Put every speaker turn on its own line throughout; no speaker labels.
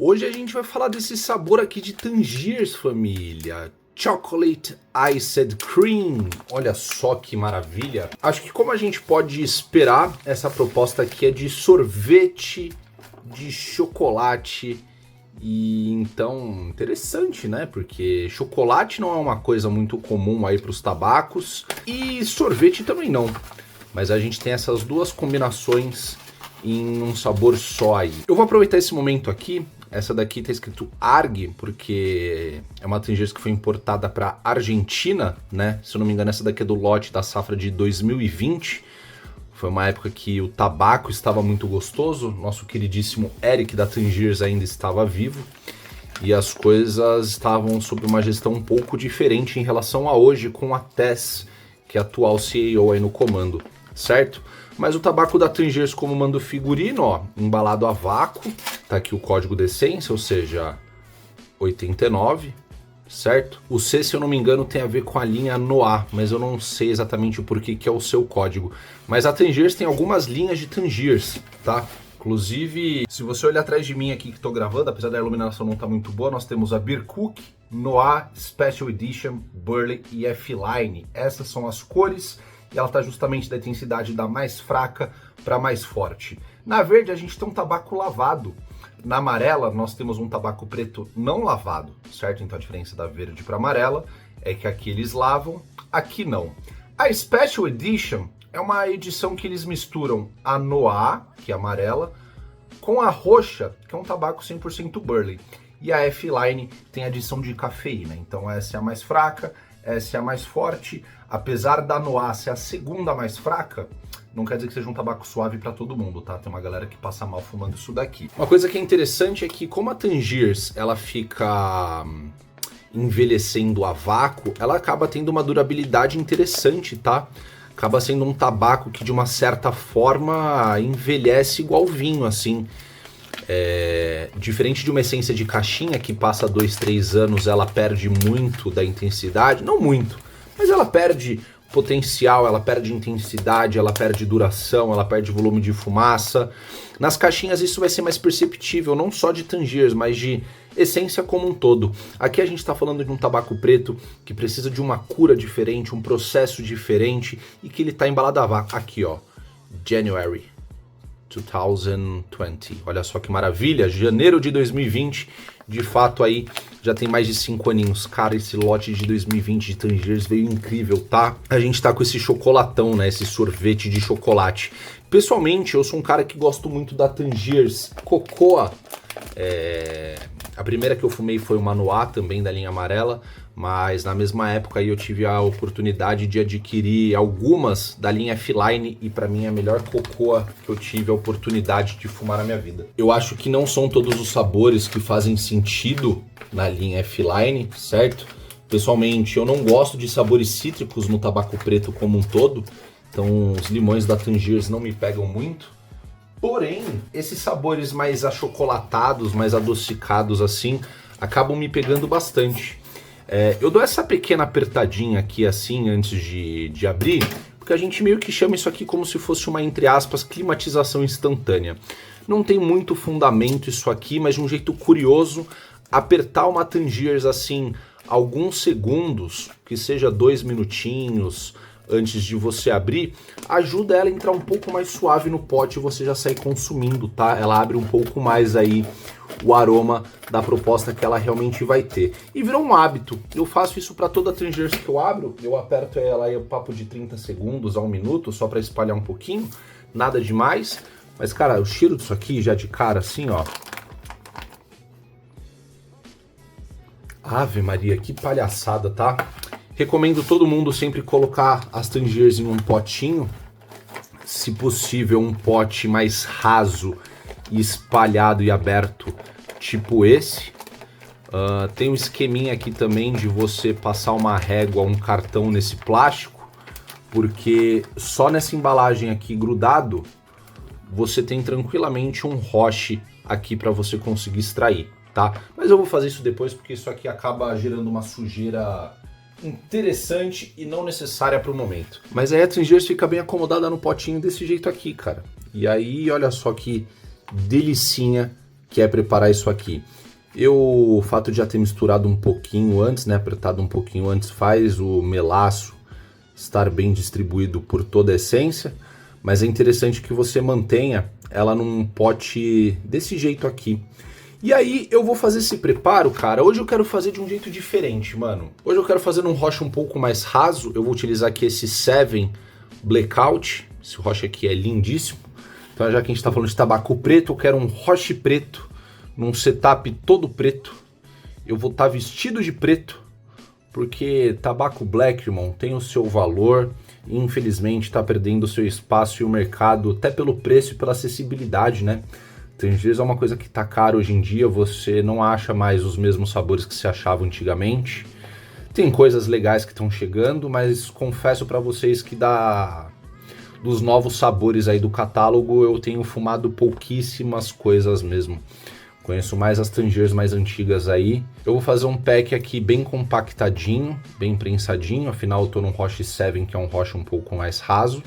Hoje a gente vai falar desse sabor aqui de Tangiers, família. Chocolate Iced Cream. Olha só que maravilha. Acho que como a gente pode esperar, essa proposta aqui é de sorvete de chocolate. E então, interessante, né? Porque chocolate não é uma coisa muito comum aí para os tabacos. E sorvete também não. Mas a gente tem essas duas combinações em um sabor só aí. Eu vou aproveitar esse momento aqui. Essa daqui tá escrito ARG, porque é uma Tangiers que foi importada para Argentina, né? Se eu não me engano, essa daqui é do lote da safra de 2020. Foi uma época que o tabaco estava muito gostoso. Nosso queridíssimo Eric da Tangiers ainda estava vivo. E as coisas estavam sob uma gestão um pouco diferente em relação a hoje, com a Tess, que é a atual CEO aí no comando, certo? Mas o tabaco da Tangiers, como manda o figurino, ó, embalado a vácuo, tá aqui o código de essência, ou seja, 89, certo? O C, se eu não me engano, tem a ver com a linha Noir, mas eu não sei exatamente o porquê que é o seu código. Mas a Tangiers tem algumas linhas de Tangiers, tá? Inclusive, se você olhar atrás de mim aqui que tô gravando, apesar da iluminação não tá muito boa, nós temos a Beer Cook, Noir, Special Edition, Burley e F-Line. Essas são as cores. E ela está justamente da intensidade da mais fraca para mais forte. Na verde a gente tem um tabaco lavado. Na amarela nós temos um tabaco preto não lavado, certo? Então a diferença da verde para amarela é que aqui eles lavam, aqui não. A Special Edition é uma edição que eles misturam a Noir, que é amarela, com a roxa, que é um tabaco 100% Burley. E a F-Line tem adição de cafeína, então essa é a mais fraca, essa é a mais forte. Apesar da Noir ser a segunda mais fraca, não quer dizer que seja um tabaco suave para todo mundo, tá? Tem uma galera que passa mal fumando isso daqui. Uma coisa que é interessante é que como a Tangiers, ela fica envelhecendo a vácuo, ela acaba tendo uma durabilidade interessante, tá? Acaba sendo um tabaco que de uma certa forma envelhece igual vinho, assim. Diferente de uma essência de caixinha que passa 2, 3 anos, ela perde muito da intensidade, não muito, mas ela perde potencial, ela perde intensidade, ela perde duração, ela perde volume de fumaça. Nas caixinhas isso vai ser mais perceptível, não só de Tangiers, mas de essência como um todo. Aqui a gente está falando de um tabaco preto que precisa de uma cura diferente, um processo diferente e que ele está embalado a vácuo. Aqui ó, January 2020. Olha só que maravilha, janeiro de 2020, de fato aí já tem mais de 5 aninhos. Cara, esse lote de 2020 de Tangiers veio incrível, tá? A gente tá com esse chocolatão, né, esse sorvete de chocolate. Pessoalmente, eu sou um cara que gosto muito da Tangiers Cocoa. A primeira que eu fumei foi uma Noir, também da linha amarela, mas na mesma época aí eu tive a oportunidade de adquirir algumas da linha F-Line e para mim é a melhor cocoa que eu tive a oportunidade de fumar na minha vida. Eu acho que não são todos os sabores que fazem sentido na linha F-Line, certo? Pessoalmente, eu não gosto de sabores cítricos no tabaco preto como um todo, então os limões da Tangiers não me pegam muito. Porém, esses sabores mais achocolatados, mais adocicados assim, acabam me pegando bastante. Eu dou essa pequena apertadinha aqui assim antes de abrir, porque a gente meio que chama isso aqui como se fosse uma, entre aspas, climatização instantânea. Não tem muito fundamento isso aqui, mas de um jeito curioso, apertar uma Tangiers assim alguns segundos, que seja 2 minutinhos antes de você abrir, ajuda ela a entrar um pouco mais suave no pote e você já sair consumindo, tá? Ela abre um pouco mais aí o aroma da proposta que ela realmente vai ter. E virou um hábito. Eu faço isso para toda a Tangiers que eu abro. Eu aperto ela aí o papo de 30 segundos a 1 minuto, só para espalhar um pouquinho. Nada demais. Mas, cara, o cheiro disso aqui já de cara assim, ó. Ave Maria, que palhaçada, tá? Recomendo todo mundo sempre colocar as Tangiers em um potinho. Se possível, um pote mais raso e espalhado e aberto, tipo esse. Tem um esqueminha aqui também de você passar uma régua, um cartão nesse plástico, porque só nessa embalagem aqui grudado, você tem tranquilamente um roche aqui para você conseguir extrair, tá? Mas eu vou fazer isso depois, porque isso aqui acaba gerando uma sujeira interessante e não necessária para o momento. Mas aí a Tangiers fica bem acomodada no potinho desse jeito aqui, cara. E aí, olha só que delicinha que é preparar isso aqui. O fato de já ter misturado um pouquinho antes, né, apertado um pouquinho antes, faz o melaço estar bem distribuído por toda a essência, mas é interessante que você mantenha ela num pote desse jeito aqui. E aí eu vou fazer esse preparo, cara. Hoje eu quero fazer de um jeito diferente, mano. Hoje eu quero fazer num rocha um pouco mais raso. Eu vou utilizar aqui esse Seven Blackout. Esse rocha aqui é lindíssimo. Então já que a gente tá falando de tabaco preto, eu quero um roche preto, num setup todo preto. Eu vou estar vestido de preto, porque tabaco black, irmão, tem o seu valor. E infelizmente tá perdendo o seu espaço e o mercado, até pelo preço e pela acessibilidade, né? Tangiers é uma coisa que tá caro hoje em dia, você não acha mais os mesmos sabores que se achava antigamente. Tem coisas legais que estão chegando, mas confesso para vocês que dos novos sabores aí do catálogo eu tenho fumado pouquíssimas coisas mesmo. Conheço mais as Tangiers mais antigas aí. Eu vou fazer um pack aqui bem compactadinho, bem prensadinho, afinal eu tô num Roche 7 que é um roche um pouco mais raso.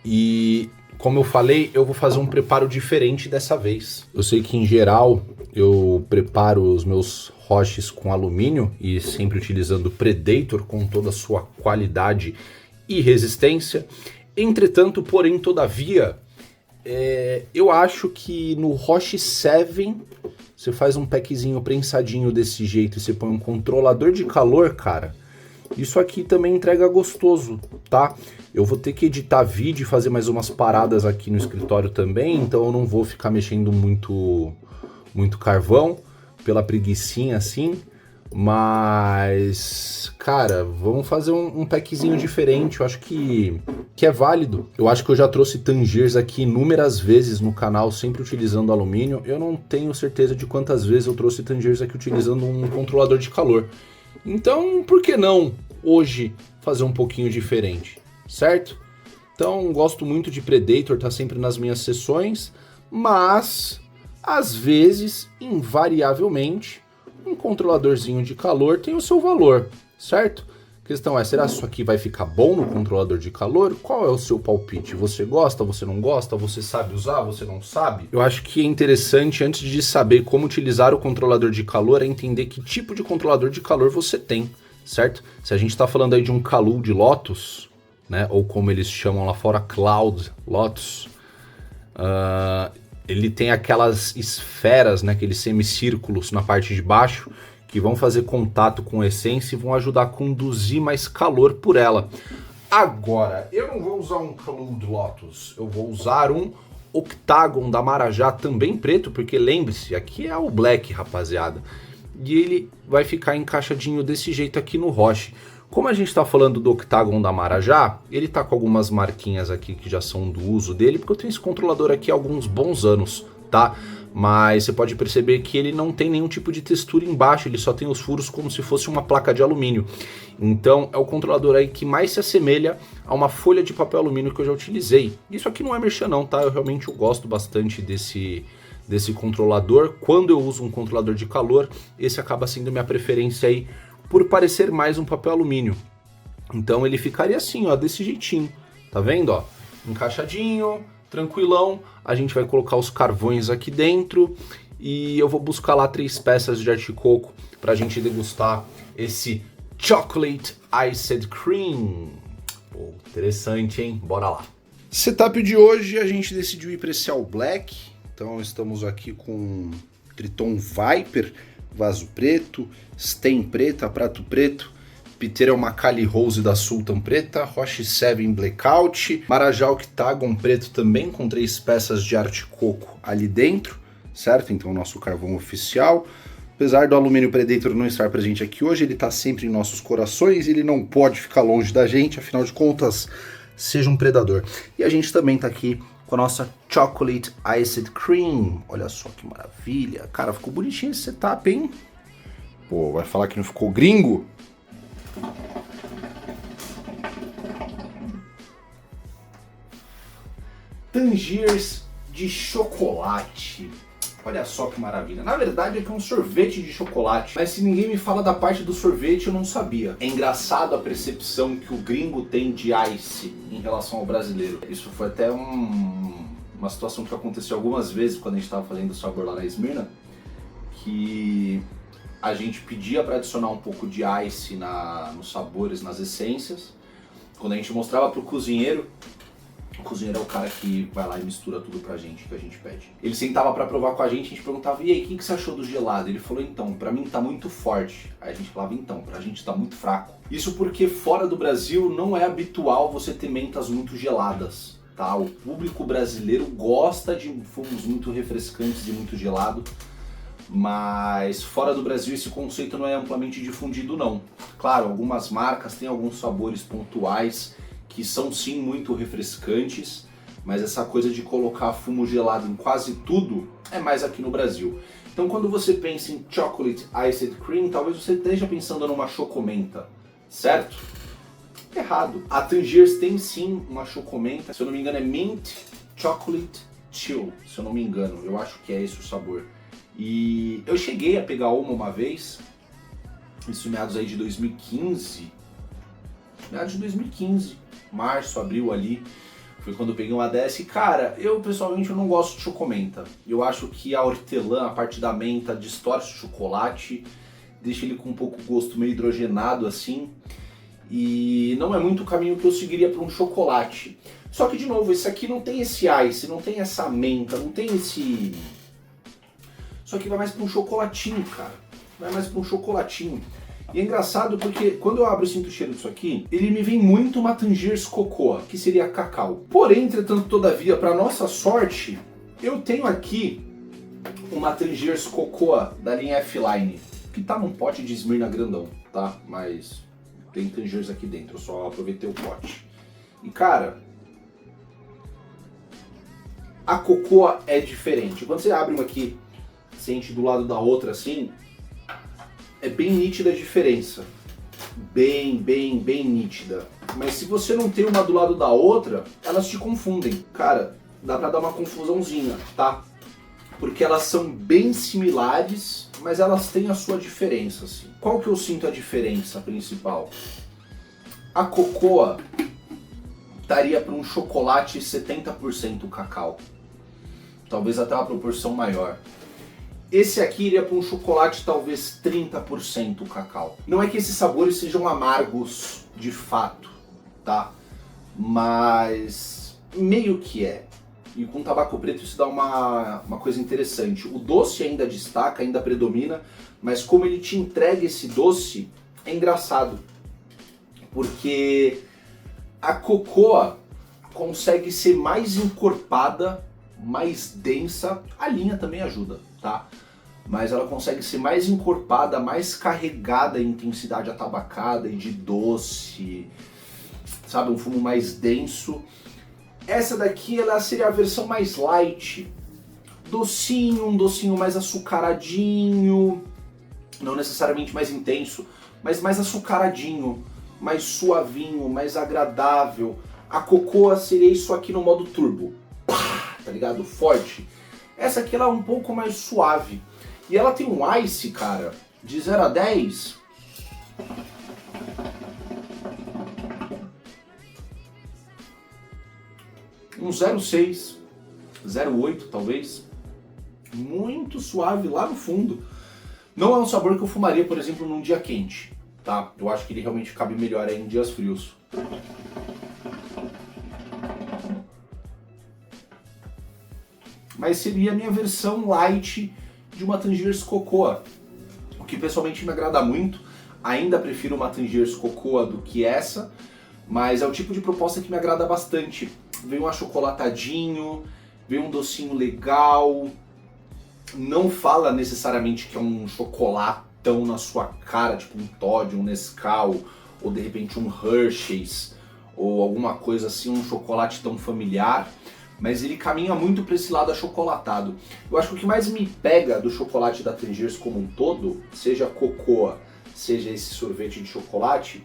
E como eu falei, eu vou fazer um preparo diferente dessa vez. Eu sei que em geral eu preparo os meus roches com alumínio e sempre utilizando Predator com toda a sua qualidade e resistência. Entretanto, porém, todavia, eu acho que no Roche 7 você faz um packzinho prensadinho desse jeito e você põe um controlador de calor, cara. Isso aqui também entrega gostoso, tá? Eu vou ter que editar vídeo e fazer mais umas paradas aqui no escritório também, então eu não vou ficar mexendo muito carvão, pela preguicinha assim. Mas, cara, vamos fazer um packzinho diferente, eu acho que é válido. Eu acho que eu já trouxe Tangiers aqui inúmeras vezes no canal, sempre utilizando alumínio. Eu não tenho certeza de quantas vezes eu trouxe Tangiers aqui utilizando um controlador de calor. Então, por que não hoje fazer um pouquinho diferente, certo? Então, gosto muito de Predator, tá sempre nas minhas sessões, mas, às vezes, invariavelmente, um controladorzinho de calor tem o seu valor, certo? A questão é, será que isso aqui vai ficar bom no controlador de calor? Qual é o seu palpite? Você gosta, você não gosta? Você sabe usar, você não sabe? Eu acho que é interessante, antes de saber como utilizar o controlador de calor, é entender que tipo de controlador de calor você tem, certo? Se a gente está falando aí de um Kalul de Lotus, né, ou como eles chamam lá fora, Cloud Lotus, ele tem aquelas esferas, né, aqueles semicírculos na parte de baixo, que vão fazer contato com a essência e vão ajudar a conduzir mais calor por ela. Agora, eu não vou usar um Kalul Lotus, eu vou usar um Octagon da Marajá, também preto, porque lembre-se, aqui é o Black, rapaziada. E ele vai ficar encaixadinho desse jeito aqui no Roche. Como a gente está falando do Octagon da Marajá, ele tá com algumas marquinhas aqui que já são do uso dele, porque eu tenho esse controlador aqui há alguns bons anos, tá? Mas você pode perceber que ele não tem nenhum tipo de textura embaixo, ele só tem os furos como se fosse uma placa de alumínio. Então é o controlador aí que mais se assemelha a uma folha de papel alumínio que eu já utilizei. Isso aqui não é merchan não, tá? Eu realmente gosto bastante desse controlador. Quando eu uso um controlador de calor, esse acaba sendo minha preferência aí, por parecer mais um papel alumínio. Então ele ficaria assim, ó, desse jeitinho, tá vendo, ó? Encaixadinho, tranquilão. A gente vai colocar os carvões aqui dentro e eu vou buscar lá 3 peças de articoco pra gente degustar esse Chocolate Iced Cream. Pô, interessante, hein? Bora lá. Setup de hoje, a gente decidiu ir para esse All Black. Então estamos aqui com Triton Viper, vaso preto, stem preta, prato preto, piteira é uma Cali Rose da Sultan preta, Roche 7 Blackout, Marajá Octagon preto também, com 3 peças de articoco ali dentro, certo? Então o nosso carvão oficial. Apesar do alumínio Predator não estar presente aqui hoje, ele está sempre em nossos corações, ele não pode ficar longe da gente, afinal de contas, seja um predador. E a gente também está aqui com a nossa Chocolate Iced Cream. Olha só que maravilha. Cara, ficou bonitinho esse setup, hein? Pô, vai falar que não ficou gringo? Tangiers de chocolate. Olha só que maravilha. Na verdade é que é um sorvete de chocolate. Mas se ninguém me fala da parte do sorvete, eu não sabia. É engraçado a percepção que o gringo tem de ice em relação ao brasileiro. Isso foi até um uma situação que aconteceu algumas vezes quando a gente estava fazendo o sabor lá na Esmirna, que a gente pedia para adicionar um pouco de ice nos sabores, nas essências. Quando a gente mostrava pro cozinheiro, o cozinheiro é o cara que vai lá e mistura tudo pra gente, que a gente pede. Ele sentava pra provar com a gente perguntava, e aí, o que você achou do gelado? Ele falou, então, pra mim tá muito forte. Aí a gente falava, então, pra gente tá muito fraco. Isso porque fora do Brasil não é habitual você ter mentas muito geladas, tá? O público brasileiro gosta de fumos muito refrescantes e muito gelado, mas fora do Brasil esse conceito não é amplamente difundido não. Claro, algumas marcas têm alguns sabores pontuais que são sim muito refrescantes, mas essa coisa de colocar fumo gelado em quase tudo é mais aqui no Brasil. Então quando você pensa em Chocolate Iced Cream, talvez você esteja pensando numa chocomenta, certo? Errado. A Tangiers tem sim uma chocomenta, se eu não me engano é Mint Chocolate Chill, se eu não me engano, eu acho que é esse o sabor. E eu cheguei a pegar uma vez, isso meados aí de 2015, março, abril ali, foi quando eu peguei uma dessa e cara, eu pessoalmente eu não gosto de chocomenta. Eu acho que a hortelã, a parte da menta, distorce o chocolate, deixa ele com um pouco gosto meio hidrogenado assim, e não é muito o caminho que eu seguiria para um chocolate. Só que de novo, esse aqui não tem esse ice, não tem essa menta, não tem esse... Isso aqui vai mais para um chocolatinho, cara, vai mais para um chocolatinho. E é engraçado porque quando eu abro e sinto o cheiro disso aqui, ele me vem muito uma Tangiers Cocoa, que seria cacau. Porém, entretanto, todavia, para nossa sorte, eu tenho aqui uma Tangiers Cocoa da linha F-Line, que tá num pote de Esmirna grandão, tá? Mas tem Tangiers aqui dentro, eu só aproveitei o pote. E cara, a Cocoa é diferente. Quando você abre uma aqui, sente do lado da outra assim, é bem nítida a diferença, bem nítida. Mas se você não tem uma do lado da outra, elas te confundem. Cara, dá pra dar uma confusãozinha, tá? Porque elas são bem similares, mas elas têm a sua diferença, assim. Qual que eu sinto a diferença principal? A Cocoa daria para um chocolate 70% cacau. Talvez até uma proporção maior. Esse aqui iria para um chocolate talvez 30% cacau. Não é que esses sabores sejam amargos de fato, tá? Mas meio que é. E com tabaco preto isso dá uma coisa interessante. O doce ainda destaca, ainda predomina, mas como ele te entrega esse doce, é engraçado. Porque a cocoa consegue ser mais encorpada, mais densa, a linha também ajuda, tá? Mas ela consegue ser mais encorpada, mais carregada em intensidade atabacada e de doce, sabe? Um fumo mais denso. Essa daqui ela seria a versão mais light, docinho, um docinho mais açucaradinho, não necessariamente mais intenso, mas mais açucaradinho, mais suavinho, mais agradável. A cocoa seria isso aqui no modo turbo, tá ligado? Forte. Essa aqui ela é um pouco mais suave. E ela tem um ice, cara, de 0 a 10. Um 0,6, 0,8 talvez. Muito suave lá no fundo. Não é um sabor que eu fumaria, por exemplo, num dia quente, tá? Eu acho que ele realmente cabe melhor aí em dias frios. Mas seria a minha versão light de uma Tangiers Cocoa, o que pessoalmente me agrada muito. Ainda prefiro uma Tangiers Cocoa do que essa, mas é o tipo de proposta que me agrada bastante. Vem um achocolatadinho, vem um docinho legal, não fala necessariamente que é um chocolatão na sua cara, tipo um Toddy, um Nescau, ou de repente um Hershey's, ou alguma coisa assim, um chocolate tão familiar. Mas ele caminha muito para esse lado achocolatado. Eu acho que o que mais me pega do chocolate da Tangiers como um todo, seja a cocoa, seja esse sorvete de chocolate,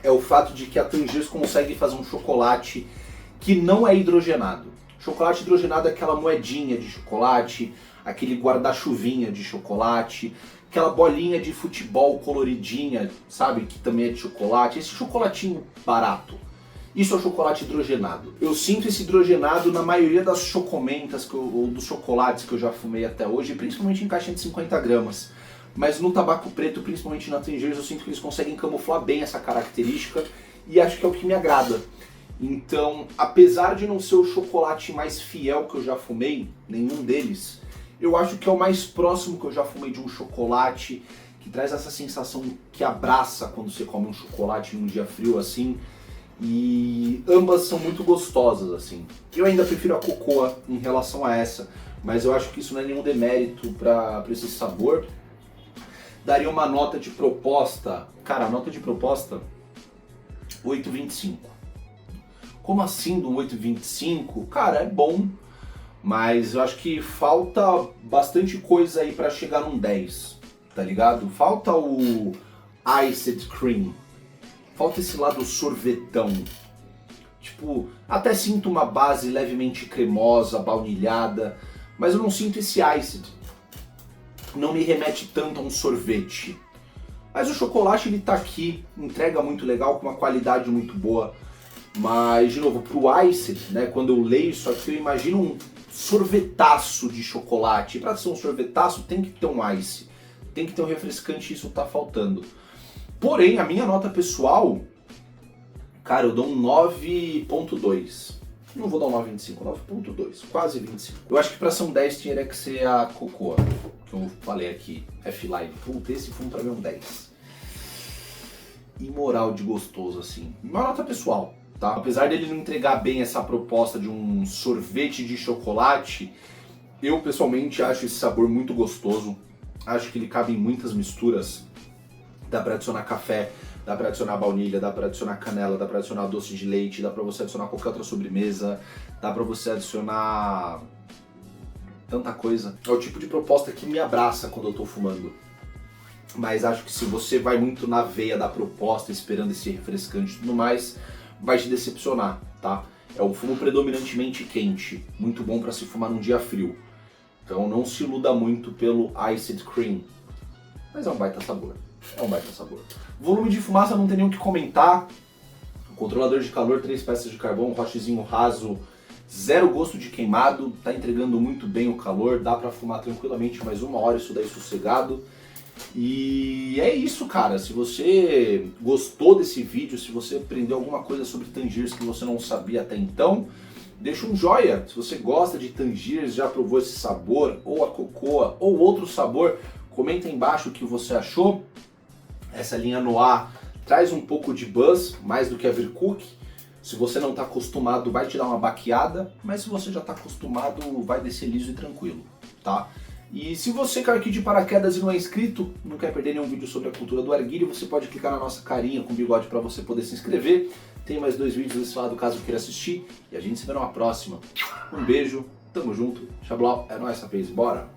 é o fato de que a Tangiers consegue fazer um chocolate que não é hidrogenado. Chocolate hidrogenado é aquela moedinha de chocolate, aquele guarda-chuvinha de chocolate, aquela bolinha de futebol coloridinha, sabe, que também é de chocolate, esse chocolatinho barato. Isso é o chocolate hidrogenado. Eu sinto esse hidrogenado na maioria das chocomentas ou dos chocolates que eu já fumei até hoje, principalmente em caixinha de 50 gramas. Mas no tabaco preto, principalmente na Tangiers, eu sinto que eles conseguem camuflar bem essa característica e acho que é o que me agrada. Então, apesar de não ser o chocolate mais fiel que eu já fumei, nenhum deles, eu acho que é o mais próximo que eu já fumei de um chocolate que traz essa sensação que abraça quando você come um chocolate num dia frio assim. E ambas são muito gostosas, assim. Eu ainda prefiro a cocoa em relação a essa, mas eu acho que isso não é nenhum demérito para esse sabor. Daria uma nota de proposta, cara, a nota de proposta 8,25. Como assim do 8,25? Cara, é bom, mas eu acho que falta bastante coisa aí para chegar num 10, tá ligado? Falta o Iced Cream. Falta esse lado sorvetão. Tipo, até sinto uma base levemente cremosa, baunilhada, mas eu não sinto esse iced. Não me remete tanto a um sorvete. Mas o chocolate ele tá aqui, entrega muito legal, com uma qualidade muito boa. Mas, de novo, pro iced, né, quando eu leio isso aqui, eu imagino um sorvetaço de chocolate. E pra ser um sorvetaço tem que ter um ice. Tem que ter um refrescante, isso tá faltando. Porém, a minha nota pessoal, cara, eu dou um 9,2. Não vou dar um 9,25, 9,2, quase 25. Eu acho que pra ser um 10 tinha que ser a Cocoa, que eu falei aqui, F-Line. Puta, esse fumo pra mim é um 10. Imoral de gostoso, assim. Minha nota pessoal, tá? Apesar dele não entregar bem essa proposta de um sorvete de chocolate, eu pessoalmente acho esse sabor muito gostoso. Acho que ele cabe em muitas misturas. Dá pra adicionar café, dá pra adicionar baunilha, dá pra adicionar canela, dá pra adicionar doce de leite, dá pra você adicionar qualquer outra sobremesa, dá pra você adicionar tanta coisa. É o tipo de proposta que me abraça quando eu tô fumando. Mas acho que se você vai muito na veia da proposta, esperando esse refrescante e tudo mais, vai te decepcionar, tá? É um fumo predominantemente quente, muito bom pra se fumar num dia frio. Então não se iluda muito pelo Iced Cream, mas é um baita sabor. É um baita sabor. Volume de fumaça não tem nem o que comentar. Controlador de calor, 3 peças de carvão, rochezinho raso, zero gosto de queimado, tá entregando muito bem o calor, dá pra fumar tranquilamente mais 1 hora isso daí sossegado. E é isso, cara. Se você gostou desse vídeo, se você aprendeu alguma coisa sobre Tangiers que você não sabia até então, deixa um joia. Se você gosta de Tangiers, já provou esse sabor, ou a cocoa, ou outro sabor, comenta aí embaixo o que você achou. Essa linha Noir traz um pouco de buzz, mais do que a Vircook. Se você não está acostumado, vai te dar uma baqueada, mas se você já está acostumado, vai descer liso e tranquilo, tá? E se você caiu aqui de paraquedas e não é inscrito, não quer perder nenhum vídeo sobre a cultura do arguilho, você pode clicar na nossa carinha com bigode para você poder se inscrever. Tem mais 2 vídeos desse lado caso queira assistir, e a gente se vê numa próxima. Um beijo, tamo junto, xablau, é nóis, rapaz, bora!